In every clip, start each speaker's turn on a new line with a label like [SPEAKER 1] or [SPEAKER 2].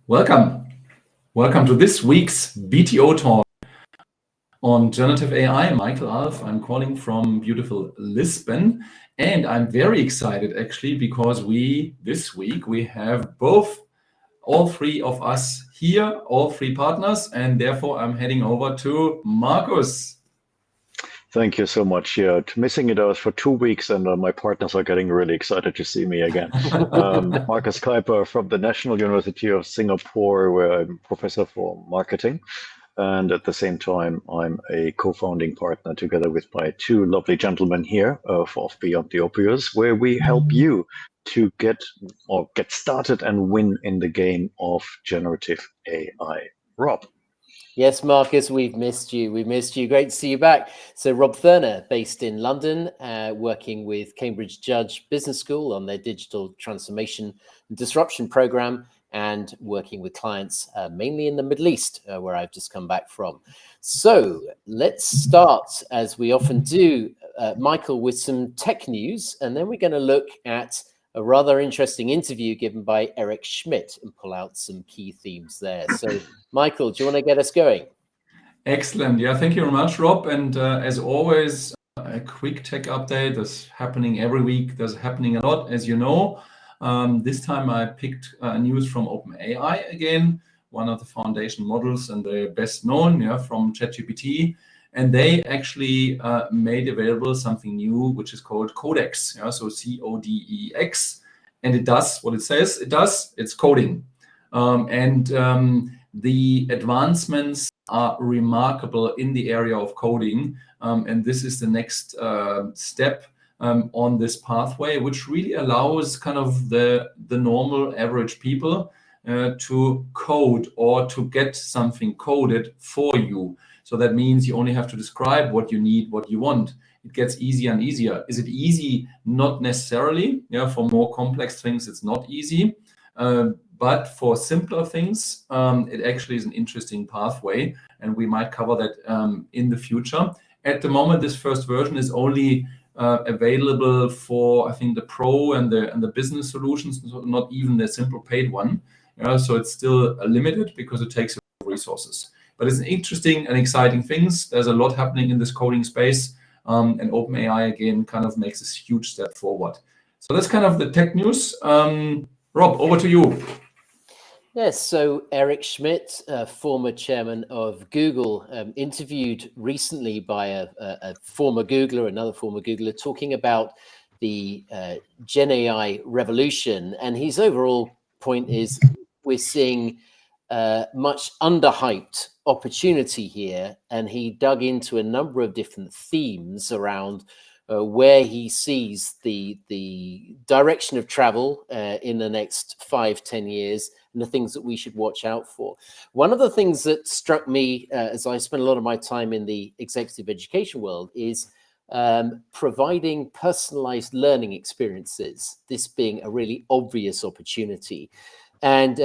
[SPEAKER 1] Welcome. Welcome to this week's BTO talk on generative AI. Michael Alf, I'm calling from beautiful Lisbon, and I'm very excited actually because this week we have all three of us here, all three partners, and therefore I'm heading over to Markus.
[SPEAKER 2] Thank you so much. Yeah, missing it out for 2 weeks, and my partners are getting really excited to see me again. Markus Keiper from the National University of Singapore, where I'm professor for marketing. And at the same time, I'm a co-founding partner together with my two lovely gentlemen here of Beyond the Obvious, where we help you to get started and win in the game of generative AI. Rob.
[SPEAKER 3] Yes, Markus, we've missed you. We've missed you. Great to see you back. So Rob Thurner, based in London, working with Cambridge Judge Business School on their digital transformation and disruption program, and working with clients mainly in the Middle East, where I've just come back from. So let's start, as we often do, Michael, with some tech news, and then we're going to look at a rather interesting interview given by Eric Schmidt and pull out some key themes there. So, Michael, do you want to get us going?
[SPEAKER 1] Excellent. Yeah, thank you very much, Rob. And as always, a quick tech update that's happening every week. There's happening a lot, as you know. This time I picked news from OpenAI again, one of the foundation models and the best known from ChatGPT. And they actually made available something new, which is called Codex. So CODEX. And it does what it says it does. It's coding. The advancements are remarkable in the area of coding. And this is the next step on this pathway, which really allows kind of the normal average people to code or to get something coded for you. So that means you only have to describe what you need, what you want. It gets easier and easier. Is it easy? Not necessarily. For more complex things, it's not easy. But for simpler things, it actually is an interesting pathway, and we might cover that in the future. At the moment, this first version is only available for, I think, the pro and the business solutions, not even the simple paid one. So it's still limited because it takes resources. But it's an interesting and exciting things. There's a lot happening in this coding space, and OpenAI again kind of makes this huge step forward. So that's kind of the tech news. Rob, over to you.
[SPEAKER 3] Yes, so Eric Schmidt, former chairman of Google, interviewed recently by a former Googler, another former Googler, talking about the GenAI revolution. And his overall point is we're seeing much underhyped opportunity here. And he dug into a number of different themes around where he sees the direction of travel in the next 5-10 years and the things that we should watch out for. One of the things that struck me as I spent a lot of my time in the executive education world is providing personalized learning experiences, this being a really obvious opportunity. And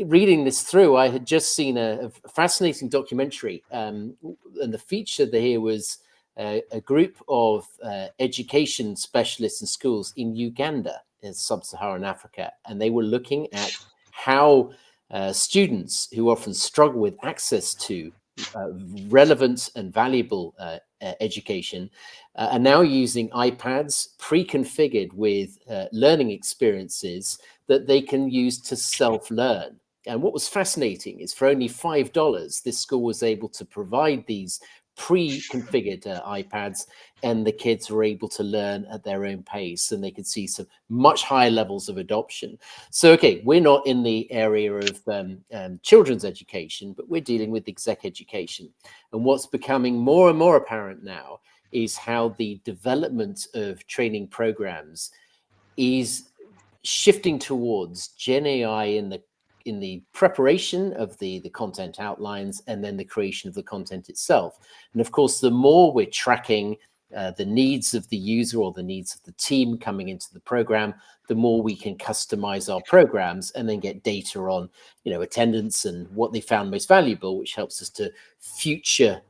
[SPEAKER 3] reading this through, I had just seen a fascinating documentary, and the feature here was a group of education specialists and schools in Uganda, in sub-Saharan Africa, and they were looking at how students who often struggle with access to relevant and valuable education are now using iPads pre-configured with learning experiences that they can use to self-learn. And what was fascinating is for only $5, this school was able to provide these pre-configured iPads, and the kids were able to learn at their own pace, and they could see some much higher levels of adoption. So, okay, we're not in the area of children's education, but we're dealing with exec education. And what's becoming more and more apparent now is how the development of training programs is shifting towards GenAI in the preparation of the content outlines and then the creation of the content itself. And of course, the more we're tracking the needs of the user or the needs of the team coming into the program, the more we can customize our programs and then get data on, attendance and what they found most valuable, which helps us to future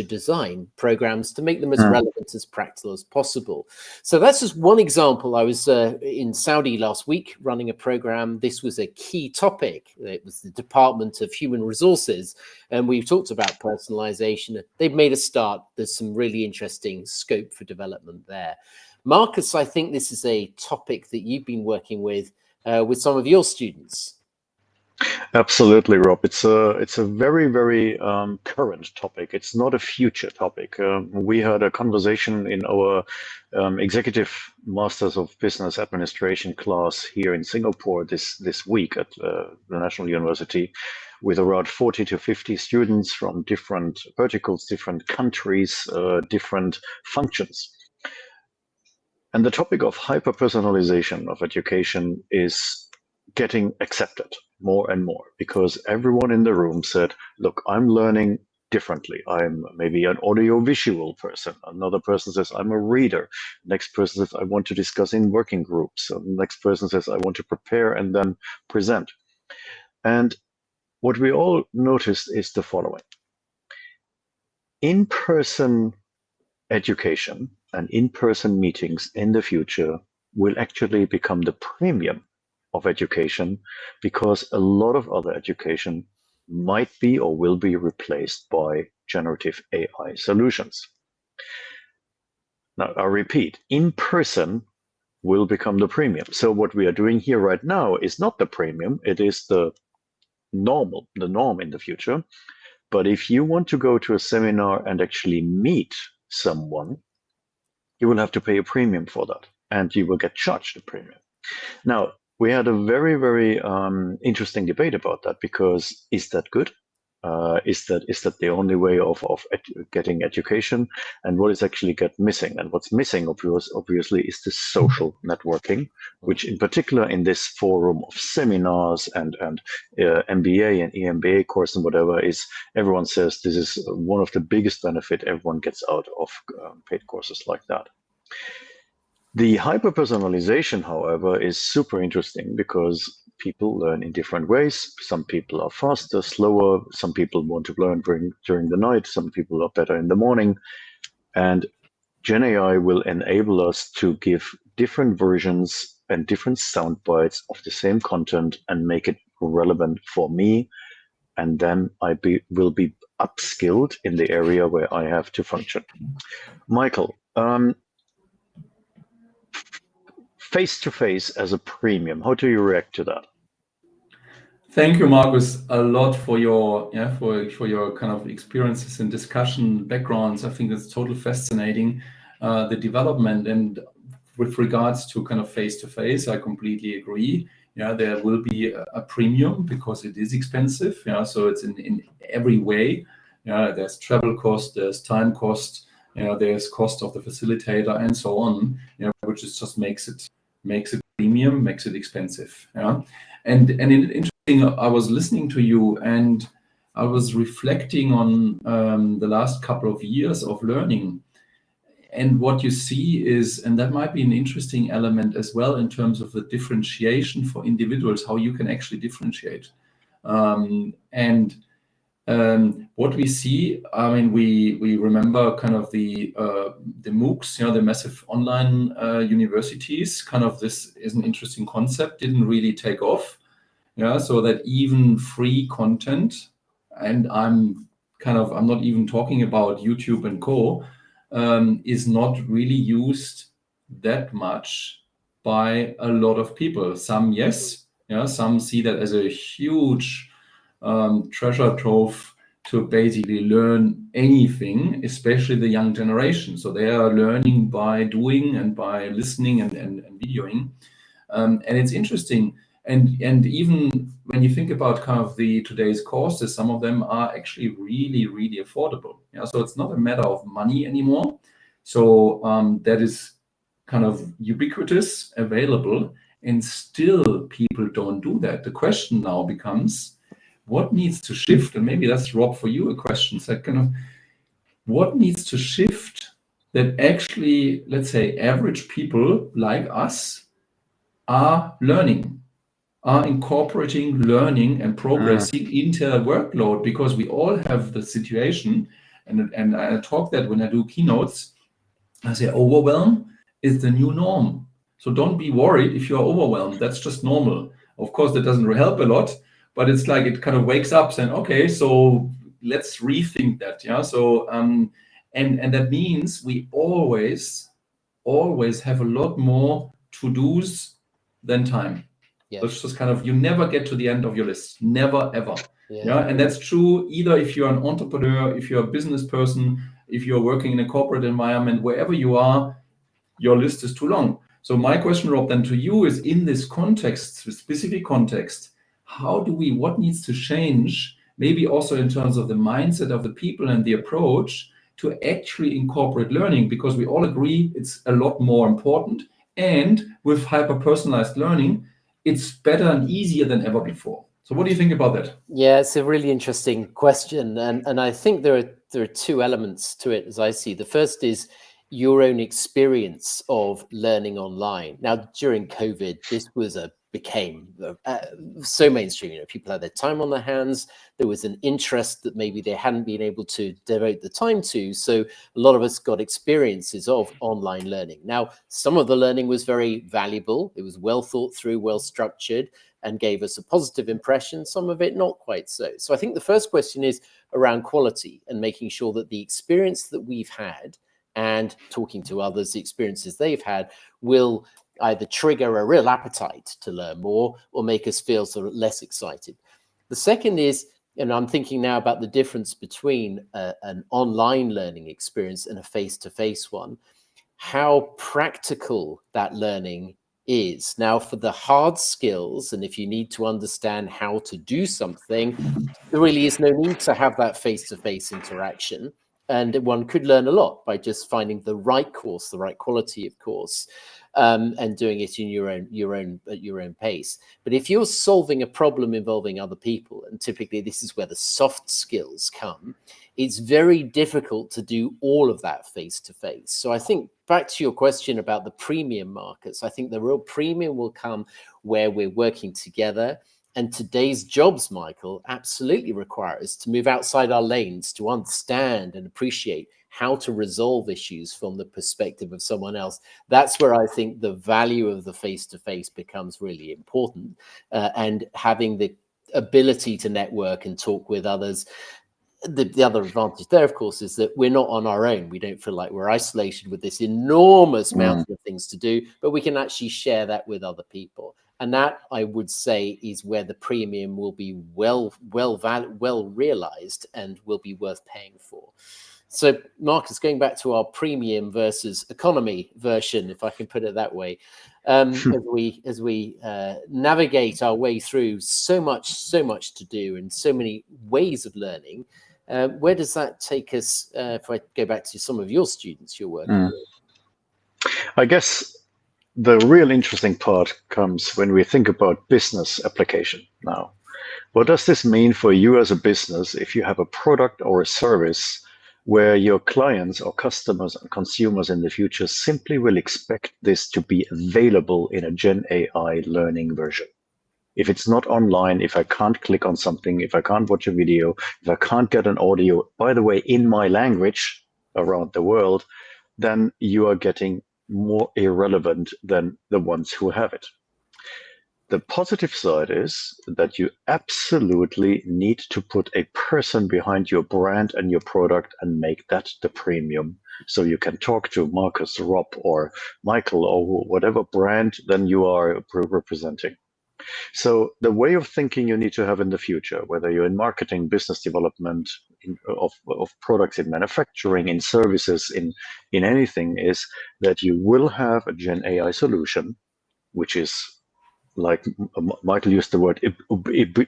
[SPEAKER 3] design programs to make them as relevant as practical as possible. So that's just one example. I was in Saudi last week running a program. This was a key topic. It was the Department of Human Resources, and we've talked about personalization. They've made a start. There's some really interesting scope for development there. Markus, I think this is a topic that you've been working with some of your students.
[SPEAKER 2] Absolutely, Rob. It's a very, very current topic. It's not a future topic. We had a conversation in our Executive Masters of Business Administration class here in Singapore this week at the National University, with around 40 to 50 students from different verticals, different countries, different functions. And the topic of hyper-personalization of education is getting accepted more and more, because everyone in the room said, look, I'm learning differently. I'm maybe an audio-visual person. Another person says, I'm a reader. Next person says, I want to discuss in working groups. So the next person says, I want to prepare and then present. And what we all noticed is the following. In-person education and in-person meetings in the future will actually become the premium of education, because a lot of other education might be or will be replaced by generative AI solutions. Now, I repeat, in-person will become the premium. So what we are doing here right now is not the premium, it is the norm in the future. But if you want to go to a seminar and actually meet someone, you will have to pay a premium for that, and you will get charged a premium. Now, we had a very, very interesting debate about that, because is that good? Is that the only way of getting education? And what is actually missing? And what's missing, obviously, is the social networking, which in particular in this forum of seminars and MBA and EMBA course and whatever, is everyone says this is one of the biggest benefit everyone gets out of paid courses like that. The hyper-personalization, however, is super interesting, because people learn in different ways. Some people are faster, slower. Some people want to learn during the night. Some people are better in the morning. And GenAI will enable us to give different versions and different sound bites of the same content and make it relevant for me. And then I will be upskilled in the area where I have to function. Michael, face-to-face as a premium, how do you react to that?
[SPEAKER 1] Thank you, Markus, a lot for your for your kind of experiences and discussion backgrounds. I think it's totally fascinating, the development. And with regards to kind of face-to-face, I completely agree. There will be a premium because it is expensive. So it's in every way. There's travel cost, there's time cost, there's cost of the facilitator, and so on. Which is just makes it premium, makes it expensive. And interesting, I was listening to you and I was reflecting on the last couple of years of learning. And what you see is, and that might be an interesting element as well in terms of the differentiation for individuals, how you can actually differentiate. What we see, I mean, we remember kind of the MOOCs, the massive online universities. Kind of this is an interesting concept. Didn't really take off. So that even free content, and I'm not even talking about YouTube and co, is not really used that much by a lot of people. Some, yes, some see that as a huge treasure trove to basically learn anything, especially the young generation. So they are learning by doing and by listening and videoing. And it's interesting. And even when you think about kind of today's courses, some of them are actually really, really affordable. So it's not a matter of money anymore. So that is kind of ubiquitous, available, and still people don't do that. The question now becomes, what needs to shift? And maybe that's, Rob, for you a question. So kind of what needs to shift that actually, let's say, average people like us are learning, are incorporating learning and progressing into their workload, because we all have the situation, and I talk that when I do keynotes, I say overwhelm is the new norm. So don't be worried if you're overwhelmed. That's just normal. Of course, that doesn't help a lot, but it's like it kind of wakes up saying, okay, so let's rethink that. Yeah. So and that means we always have a lot more to-dos than time.
[SPEAKER 3] Yeah.
[SPEAKER 1] That's just kind of, you never get to the end of your list. Never, ever.
[SPEAKER 3] Yeah.
[SPEAKER 1] And that's true either if you're an entrepreneur, if you're a business person, if you're working in a corporate environment, wherever you are, your list is too long. So my question, Rob, then to you is, in this context, specific context, what needs to change, maybe also in terms of the mindset of the people and the approach, to actually incorporate learning? Because we all agree it's a lot more important. And with hyper-personalized learning, it's better and easier than ever before. So what do you think about that?
[SPEAKER 3] Yeah, it's a really interesting question. And I think there are two elements to it, as I see. The first is your own experience of learning online. Now, during COVID, this became so mainstream. People had their time on their hands. There was an interest that maybe they hadn't been able to devote the time to. So a lot of us got experiences of online learning. Now, some of the learning was very valuable. It was well thought through, well structured, and gave us a positive impression. Some of it not quite so. So I think the first question is around quality and making sure that the experience that we've had and talking to others, the experiences they've had, will either trigger a real appetite to learn more or make us feel sort of less excited. The second is, and I'm thinking now about the difference between an online learning experience and a face-to-face one, how practical that learning is. Now, for the hard skills, and if you need to understand how to do something, there really is no need to have that face-to-face interaction. And one could learn a lot by just finding the right course, the right quality of course, and doing it in at your own pace. But if you're solving a problem involving other people, and typically this is where the soft skills come, it's very difficult to do all of that face to face. So I think back to your question about the premium markets, I think the real premium will come where we're working together. And today's jobs, Michael, absolutely require us to move outside our lanes, to understand and appreciate how to resolve issues from the perspective of someone else. That's where I think the value of the face-to-face becomes really important, and having the ability to network and talk with others. The other advantage there, of course, is that we're not on our own. We don't feel like we're isolated with this enormous mountain of things to do, but we can actually share that with other people. And that, I would say, is where the premium will be well realized and will be worth paying for. So, Marcus, going back to our premium versus economy version, if I can put it that way, as we navigate our way through so much to do and so many ways of learning, where does that take us? If I go back to some of your students you're working with,
[SPEAKER 2] I guess the real interesting part comes when we think about business application now. What does this mean for you as a business if you have a product or a service where your clients or customers and consumers in the future simply will expect this to be available in a GenAI learning version? If it's not online, if I can't click on something, if I can't watch a video, if I can't get an audio, by the way, in my language around the world, then you are getting more irrelevant than the ones who have it. The positive side is that you absolutely need to put a person behind your brand and your product and make that the premium. So you can talk to Markus, Rob, or Michael, or whatever brand then you are representing. So the way of thinking you need to have in the future, whether you're in marketing, business development, of products, in manufacturing, in services, in anything, is that you will have a Gen AI solution, which is, like Michael used the word,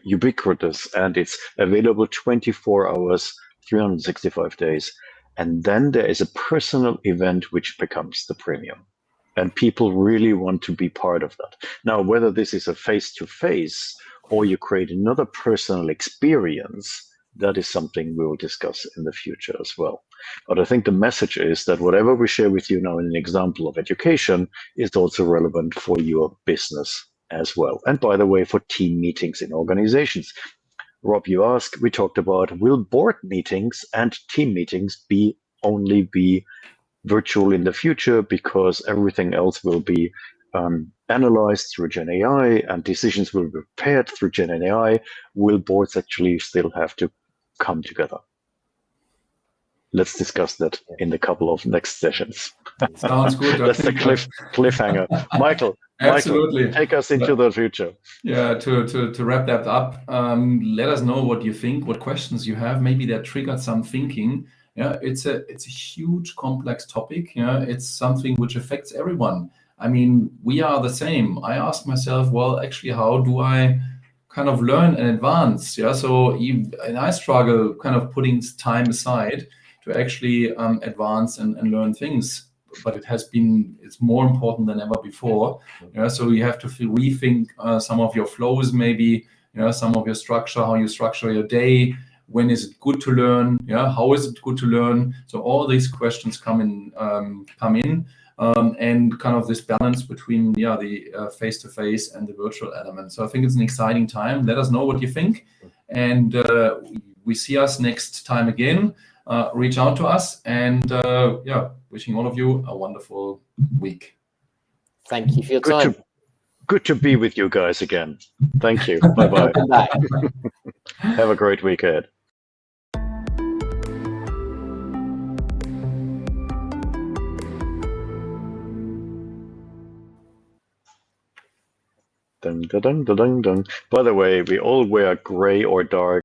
[SPEAKER 2] ubiquitous, and it's available 24 hours, 365 days. And then there is a personal event which becomes the premium. And people really want to be part of that. Now, whether this is a face-to-face or you create another personal experience, that is something we will discuss in the future as well. But I think the message is that whatever we share with you now in an example of education is also relevant for your business as well. And by the way, for team meetings in organizations. Rob, you asked, we talked about, will board meetings and team meetings only be virtual in the future because everything else will be analyzed through GenAI and decisions will be prepared through GenAI? Will boards actually still have to come together? Let's discuss that in a couple of next sessions.
[SPEAKER 1] Sounds good.
[SPEAKER 2] That's the cliffhanger. Michael,
[SPEAKER 1] Absolutely.
[SPEAKER 2] Take us into the future.
[SPEAKER 1] Yeah, to wrap that up, let us know what you think, what questions you have. Maybe that triggered some thinking. Yeah, it's a huge, complex topic. Yeah, it's something which affects everyone. I mean, we are the same. I ask myself, well, actually, how do I kind of learn and advance? Yeah, so and I struggle kind of putting time aside to actually advance and learn things. But it's more important than ever before. Yeah, so you have to rethink some of your flows, maybe, some of your structure, how you structure your day. When is it good to learn? Yeah, how is it good to learn? So all these questions come in, and kind of this balance between the face-to-face and the virtual element. So I think it's an exciting time. Let us know what you think, and we see us next time again. Reach out to us, and wishing all of you a wonderful week.
[SPEAKER 3] Thank you for your time.
[SPEAKER 2] Good to be with you guys again. Thank you. Bye-bye.
[SPEAKER 3] Welcome back.
[SPEAKER 2] Have a great week ahead. Dun, dun, dun, dun, dun. By the way, we all wear gray or dark